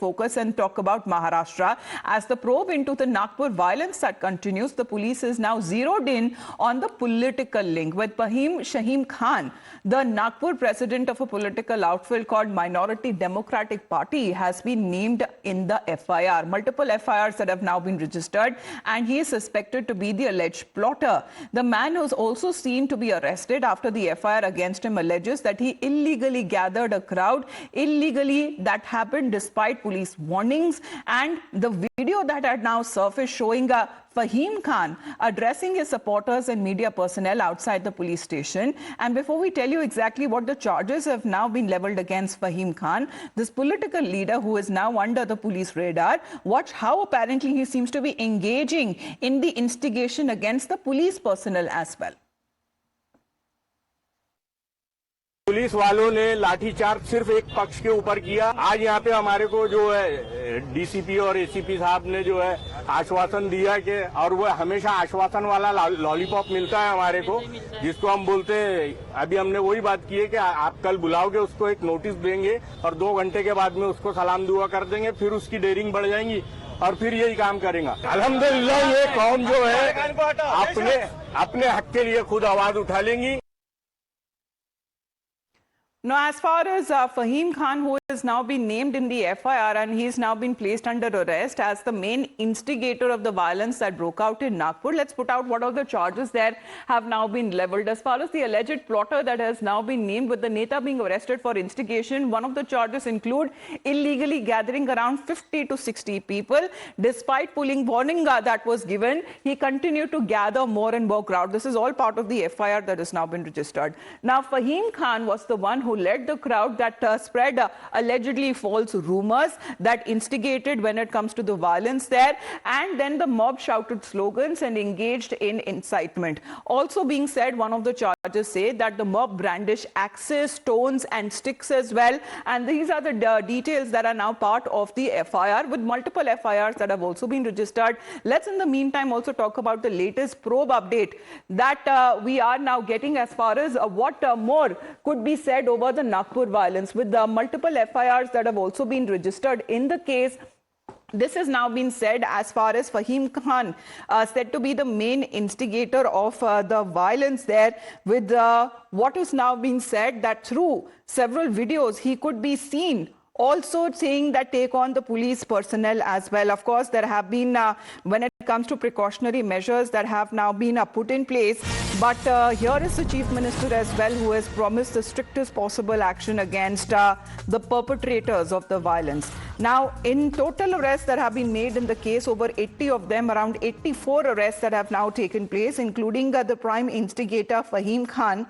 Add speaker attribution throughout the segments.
Speaker 1: focus and talk about Maharashtra. As the probe into the Nagpur violence that continues, the police is now zeroed in on the political link with Fahim Shamin Khan. The Nagpur president of a political outfit called Minority Democratic Party has been named in the FIR. Multiple FIRs that have now been registered, and he is suspected to be the alleged plotter. The man was also seen to be arrested after the FIR against him alleges that he illegally gathered a crowd. Illegally, that happened despite police warnings, and the video that had now surfaced showing Fahim Khan addressing his supporters and media personnel outside the police station. And before we tell you exactly what the charges have now been leveled against Fahim Khan, this political leader who is now under the police radar, watch how apparently he seems to be engaging in the instigation against the police personnel as well.
Speaker 2: Police वालों ने लाठीचार्ज सिर्फ एक पक्ष के ऊपर किया। आज यहाँ पे हमारे को जो है डीसीपी और एसीपी साहब ने जो है आश्वासन दिया कि, और वो हमेशा आश्वासन वाला लॉलीपॉप मिलता है हमारे को, जिसको हम बोलते हैं। अभी हमने वही बात की है कि आप कल बुलाओगे, उसको एक नोटिस देंगे और 2 घंटे के बाद में उसको सलाम दुआ कर देंगे, फिर उसकी डेयरिंग बढ़ जाएंगी और फिर यही काम करेगा। अल्हम्दुलिल्लाह ये कौम जो है अपने हक के लिए खुद आवाज उठा लेंगी।
Speaker 1: Now, as far as Fahim Khan, who has now been named in the FIR and he's now been placed under arrest as the main instigator of the violence that broke out in Nagpur, let's put out what all the charges there have now been leveled. As far as the alleged plotter that has now been named, with the Neta being arrested for instigation, one of the charges include illegally gathering around 50 to 60 people. Despite pulling warning that was given, he continued to gather more and more crowd. This is all part of the FIR that has now been registered. Now, Fahim Khan was the one who led the crowd that spread allegedly false rumors, that instigated when it comes to the violence there, and then the mob shouted slogans and engaged in incitement. Also being said, one of the charges say that the mob brandished axes, stones and sticks as well, and these are the details that are now part of the FIR, with multiple FIRs that have also been registered. Let's in the meantime also talk about the latest probe update that we are now getting as far as what more could be said over the Nagpur violence, with the multiple FIRs that have also been registered in the case. This has now been said as far as Fahim Khan, said to be the main instigator of the violence there, with what is now being said that through several videos he could be seen also saying that take on the police personnel as well. Of course, there have been, when it comes to precautionary measures that have now been put in place, but here is the Chief Minister as well, who has promised the strictest possible action against the perpetrators of the violence. Now, in total arrests that have been made in the case, over 80 of them, around 84 arrests that have now taken place, including the prime instigator Fahim Khan,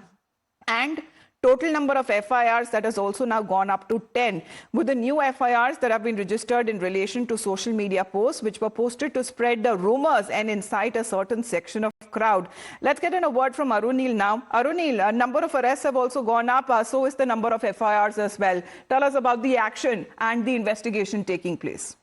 Speaker 1: and total number of FIRs that has also now gone up to 10, with the new FIRs that have been registered in relation to social media posts which were posted to spread the rumors and incite a certain section of crowd. Let's get in a word from Arunil now. Arunil, a number of arrests have also gone up, so is the number of FIRs as well. Tell us about the action and the investigation taking place.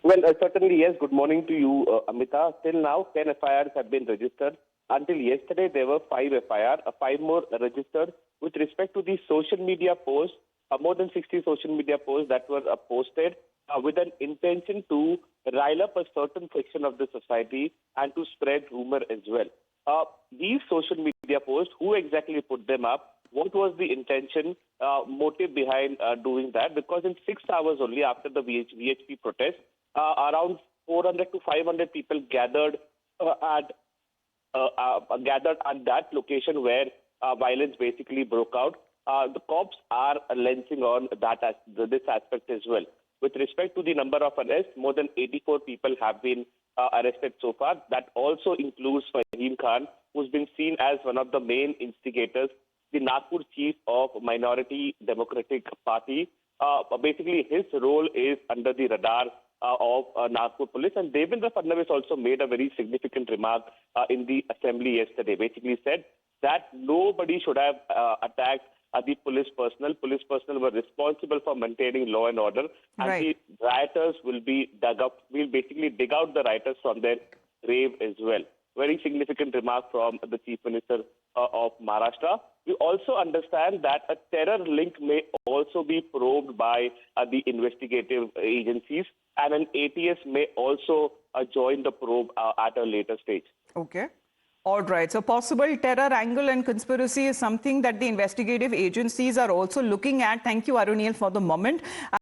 Speaker 3: Well, certainly, yes. Good morning to you, Amita. Till now, 10 FIRs have been registered. Until yesterday, there were 5 FIR, 5 more registered. With respect to the social media posts, more than 60 social media posts that were posted with an intention to rile up a certain section of the society and to spread rumor as well. These social media posts, who exactly put them up? What was the intention, motive behind doing that? Because in 6 hours only after the VHP protest, around 400 to 500 people gathered at that location where violence basically broke out. The cops are lensing on this aspect as well. With respect to the number of arrests, more than 84 people have been arrested so far. That also includes Fahim Khan, who's been seen as one of the main instigators, the Nagpur chief of Minority Democratic Party. Basically, his role is under the radar of Nagpur police. And Devendra Fadnavis also made a very significant remark in the assembly yesterday. Basically said that nobody should have attacked the police personnel. Police personnel were responsible for maintaining law and order, and the rioters will be dug up. We'll basically dig out the rioters from their grave as well. Very significant remark from the Chief Minister of Maharashtra. We also understand that a terror link may also be probed by the investigative agencies, and an ATS may also join the probe at a later stage.
Speaker 1: Okay. All right. So possible terror angle and conspiracy is something that the investigative agencies are also looking at. Thank you, Arunil, for the moment.